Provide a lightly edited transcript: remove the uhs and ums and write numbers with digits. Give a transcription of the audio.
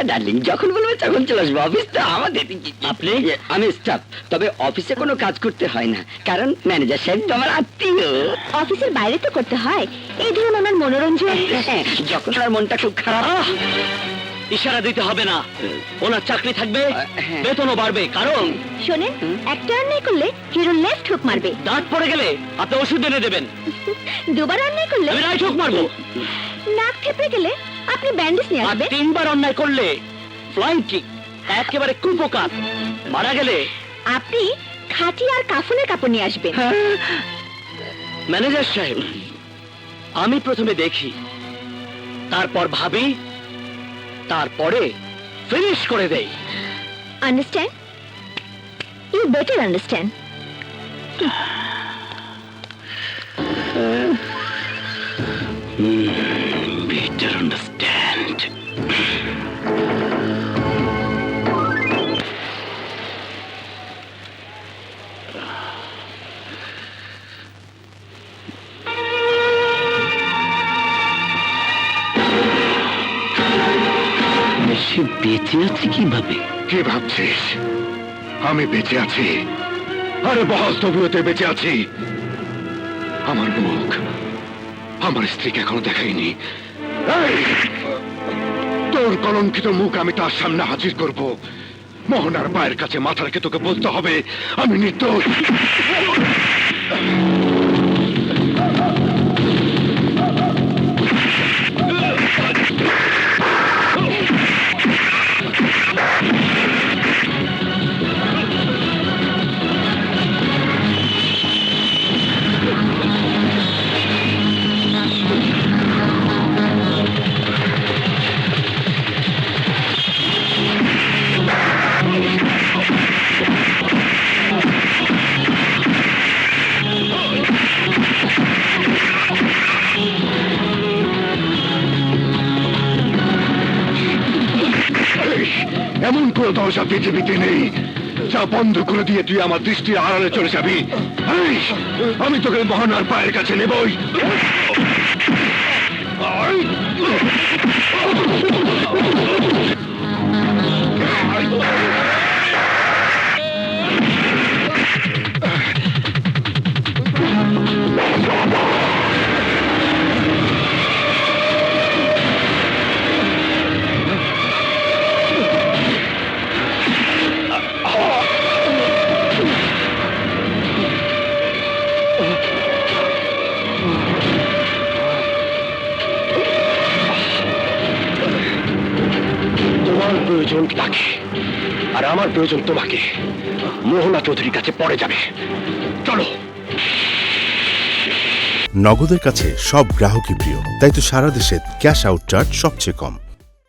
Darling, যখন বলবে তখন চলে আসবো। অফিস তো আমাদের। আপনি? আমি স্টাফ, তবে অফিসে কোনো কাজ করতে হয় না, কারণ ম্যানেজার সাহেব তো আমার আত্মীয়। অফিসের বাইরে তো করতে হয়, এই ধরুন ওনার মনোরঞ্জন। হ্যাঁ, যখন আমার মনটা খুব খারাপ। ইশারা দিতে হবে না, ওনার চাকরি থাকবে, হ্যাঁ। বেতনও বাড়বে। কারণ শোনেন, একটা অন্যায় করলে হিরো লেফট হুক মারবে, দাঁত পড়ে গেলে আপনি ওষুধ এনে দেবেন, দুবার অন্যায় করলে আমি রাইট হুক মারবো। নাক থেপড়ে গেলে আপনি ব্যান্ডেজ নিয়ে আর আসবেন। 3 বার অন্যায় করলে ফ্লাইং কিক, একেবারে কুপোকাত। মারা গেলে আপনি খাঁটি আর কাফনের কাপড় নিয়ে আসবেন। ম্যানেজার সাহেব, আমি প্রথমে দেখি, তারপর ভাবি, তারপরে ফিনিশ করে দেই। Understand? You better understand. Better understand. সে বেঁচে আছে কিভাবে? কি ভাবছিস আমি বেঁচে আছি? আরে বাস্তবিকতে বেঁচে আছি। আমার মুখ আমার স্ত্রীকে এখনো দেখাইনি। এই, তোর কলঙ্কিত মুখ আমি তার সামনে হাজির করব। মোহনার পায়ের কাছে মাথা রেখে তোকে বলতে হবে আমি নির্দোষ। এমন কোন দরজা পৃথিবীতে নেই যা বন্ধ করে দিয়ে তুই আমার দৃষ্টির আড়ালে চলে যাবি। এই, আমি তোকে মোহনার পায়ের কাছে নেবই। তোমার প্রয়োজন তাকে, আর আমার প্রয়োজন তোমাকে। মোহনা চৌধুরীর কাছে পড়ে যাবে। চলো। নগদের কাছে সব গ্রাহকই প্রিয়, তাই তো সারা দেশে ক্যাশ আউট চার্জ সবচেয়ে কম।